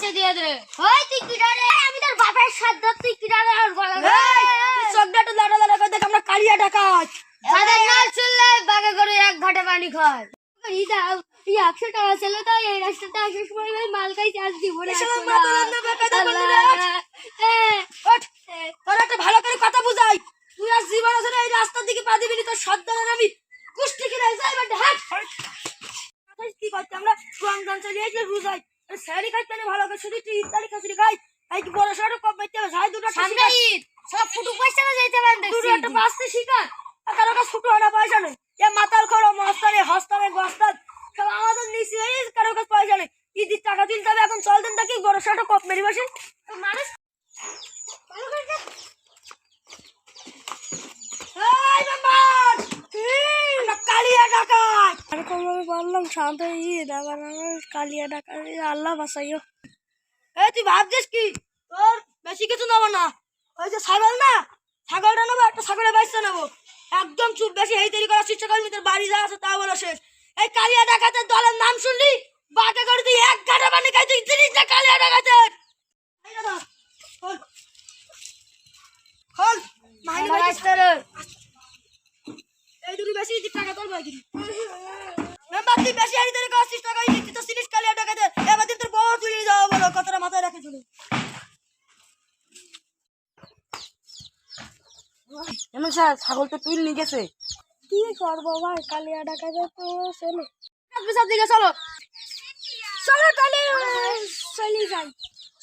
পয়সা দিয়ে দে। ওই তুই কি রে? আমি তোর বাপের সাথ তুই কি রে? আর বলা সবটা লাড়া লাড়া করে দেখ আমরা কালিয়া ডাকাত। দাদা না চললে বাগে করে এক ঘাটে পানি খায়। এই দাও, এই 100 টাকা ছিল তো এই রাস্তাটা আসার সময় আমি মাল খাইতে আস দিব না। এসব মাতালান না বেকায়দা করলি রে। ওঠ, তোর একটা ভালো করে কথা বুঝাই। তুই আর জীবন আছে না এই রাস্তার দিকে পা দিবি না, তোর সর্দারের আমি কুষ্টি কিনে যাই বাড়ি হাট। কথাই কি করতে আমরা রমজান চলে আসলে রোজাই স্যারি খাইতে না ভালো করে শুধু তুই ইফতারি খিচুড়ি খাই। এই কি বড় সড়ো কম বাইতে হবে যাই দুটো সামনে ঈদ সব ফুটু পয়সা না যাইতে পারেন দুটো দেখছি। একটা বাঁচতে শিখার কারো কাছে ছোট হানা পয়সা নেই। এ মাতাল খড়ো মস্তানে হস্তানে গস্তান সব আমাদের নিচে এই কারো কাছে পয়সা নেই। ঈদের টাকা তুলতে হবে এখন চল দেন দেখি বড় সড়ো কপ মেরি বসে মানুষ ভালো করে দেখ। এই মেম্বার আমরা কালিয়া ডাকাত। এরকম আমি বললাম শান্ত ঈদ আবার আমার কালিয়া ডাকাত আল্লাহ বাঁচাইও। এই তুই ভাবছিস কি তোর বেশি কিছু নেবো না, ওই যে ছাগল না ছাগলটা নেবো, একটা ছাগলের বাচ্চা নেবো। একদম চুপ বেশি এই তৈরি করার চেষ্টা করবি, তোর বাড়ি যা আছে তা বলো শেষ। এই কালিয়া ডাকাতের দলের নাম শুনলি বাটে করে তুই এক ঘাটা পানি খাই তুই জিনিস না কালিয়া ডাকাতের। এই দাদা খোল খোল মাইনে এই দুটো বেশি টাকা তোর বাকি মেম্বার তুই বেশি এই তৈরি করার চেষ্টা করিস তুই তো জিনিস কালিয়া ডাকাতের এবার তোর বউ তুলে যাওয়া বলো কথাটা মাথায় রাখে চলে। এমন স্যার ছাগল তো তুই নিয়ে গেছে কি করবো ভাই কালিয়া ডাকাতে তো চলো সব দিকে চলো চলো তাহলে চলি যাই,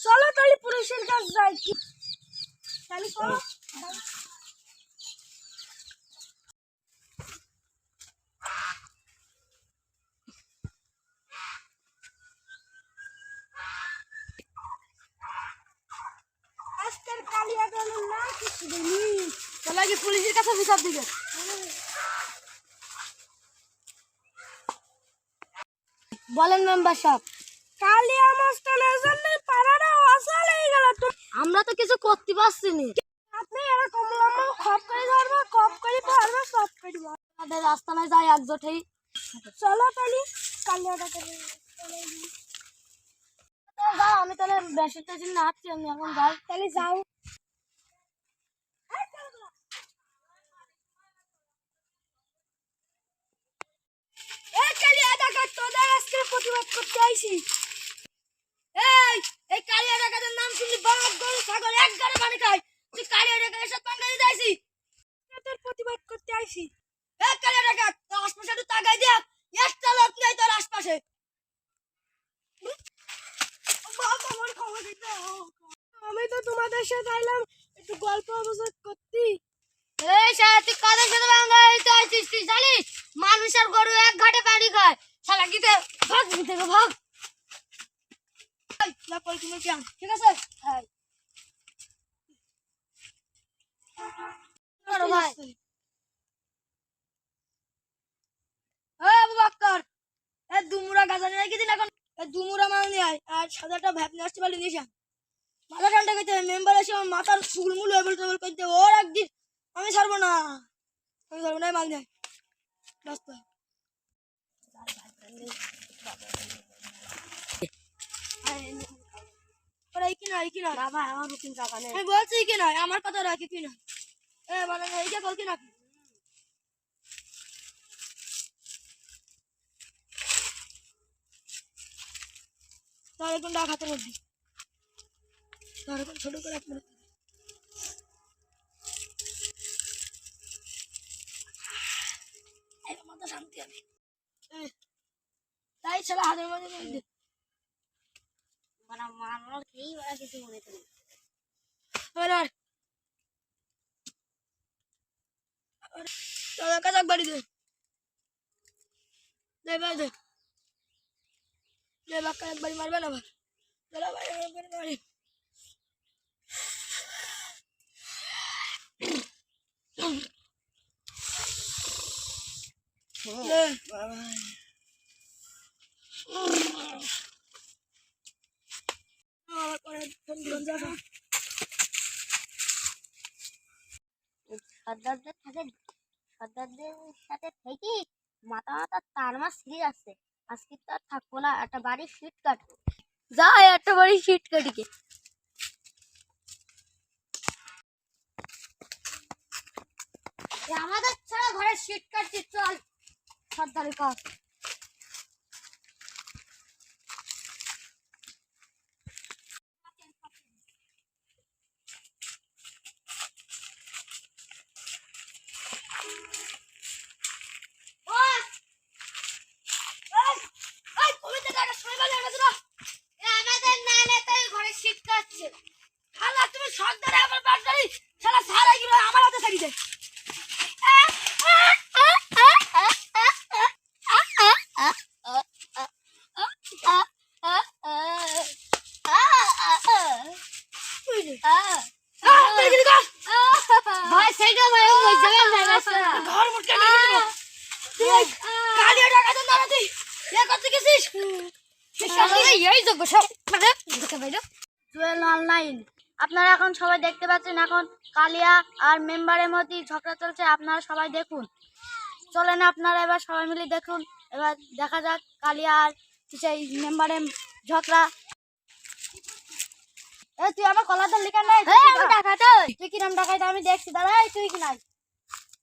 চলো তাহলে পুলিশের কাছে যাই কি তাহলে চলো। আজকের কালিয়া ডালের না কিছু দিনি চলো কি পুলিশের কাছে সব দিকে। বলেন মেম্বার সাহেব। কালিয়া মাস্টারের জন্য পাড়াটা অসল হয়ে গেল তো আমরা তো কিছু করতে পারছি না। আপনি এরকম লম্বা খপ করে ধরবো কপ করে পারবো সব করে দিব আমাদের রাস্তা নাই যাই একজোটেই। চলো তাহলে কালিয়া ডাকাতে যাও আমি তাহলে বেশি টেনশন না আসছি আমি এখন যাই। তাহলে যাও। প্রতিবাদ করতে আইছি। এই কালিয়া ডাকাতের নাম শুনলি বাঘ গরু ছাগল এক গাড়ি পানি খায়, তুই কালিয়া ডাকাতের সাথে পাঙ্গা দিতে আইছি। তোর প্রতিবাদ করতে আইছি। এই কালিয়া ডাকাত তোর আশপাশে একটু তাকাই দেখ একটা লোক নেই তোর আশপাশে। আমি তো তোমাদের সাথে আইলাম একটু গল্প অবসর করতি। এই শালা তুই কাদের সাথে বাঙ্গা হইতে আইছিস তুই জানিস মানুষের গরু এক ঘাটে পানি খায়। শালা কি ভাগ থেকে ভাগ। ঠিক আছে হ্যাঁ ভাই আবু বক্কর এ দুমুরা গাজা নিয়ে কি দিন এখন এ দুমুরা মাল নিয়ে আয় আর সাদাটা ভ্যাপ নিয়ে আসতে পারলি নিয়ে মাথা ঠান্ডা করতে মেম্বার এসে আমার মাথার সুগুলমুল হয়ে টেবল করতে ওর একদিন আমি ছাড়বো না, আমি ছাড়বো না মাল নেয় ব্যস্ত কি না বাবা আমার রুটিন টাকা নেই। আমি বলছি কি নয় আমার কথা রাখি কি না এ মানে এইটা বল কি নাকি তার এখন ডাক হাতের মধ্যে তার এখন ছোট করে এক মিনিট মাথা শান্তি হবে তাই ছেলে হাতের মধ্যে মানে মানুষ এই বেলা কিছু মনে করি কাজাক বাড়ি দে দে ভাই দে দে বাক্কা একবারই মারবে না আবার চলো ভাই একবারই মারি সর্দারদের সাথে থেকে মাথা মাথা তার মাছ ছিঁড়ে যাচ্ছে। আজকে তো আর থাকবো না, একটা বাড়ির সিট কাটবো। যা একটা বাড়ি শীত কাটিকে আমাদের ছাড়া ঘরে শীত কাটছি চল সর্দারের কাজ আমাদের না নেতাই ঘরে শীত কাটছে খালা তুমি সর্দারে আমার বাড়ি শালা সারা গিলো আমার হাতে ছাড়ি দে ভাই সেইটা ভাই ওই জায়গায় না গেছে ঘর মুটকে নিয়ে দিব তুই ওই কালিয়া টাকা দেন না তুই এ করতে গেছিস এই যোগ্য সব মানে দেখে ভাই জুয়েল অনলাইন আপনারা এখন সবাই দেখতে পাচ্ছেন এখন কালিয়া আর মেম্বারের মধ্যে ঝগড়া চলছে আপনারা সবাই দেখুন চলেন আপনারা এবার সবাই মিলে দেখুন এবার দেখা যাক কালিয়া আর সেই মেম্বারের ঝগড়া এ তুই আমার কলারটা লিখা নাই আমি টাকাটা তুই কি নাম ডাকাইতে আমি দেখছি দাদা এই তুই কি নাই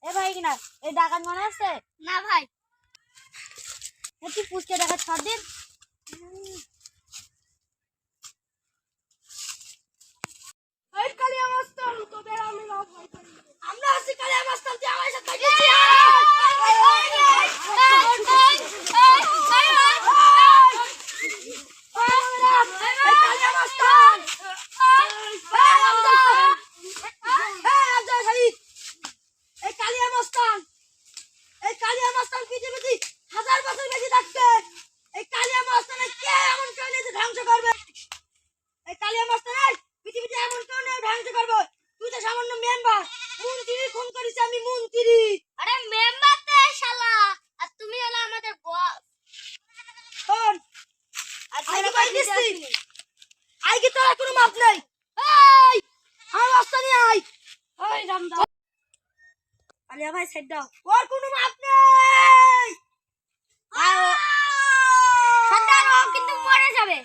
এ ভাই কি না এই ডাকাত মনে আছে না ভাই এ তুই পুচকে ডাকাত ছাড় দিন এই কালিয়া মাস্টার তোদের আমি না ভয় করি আমরা আছি কালিয়া মাস্টার তুই আমার সাথে গেছিস আরে মেম্বার তো শালা আর তুমি হলো আমাদের বস আলিয়া ভাই সাইড দাও ওর কোনো মাপ নেই সর্দার ও কিন্তু মরে যাবে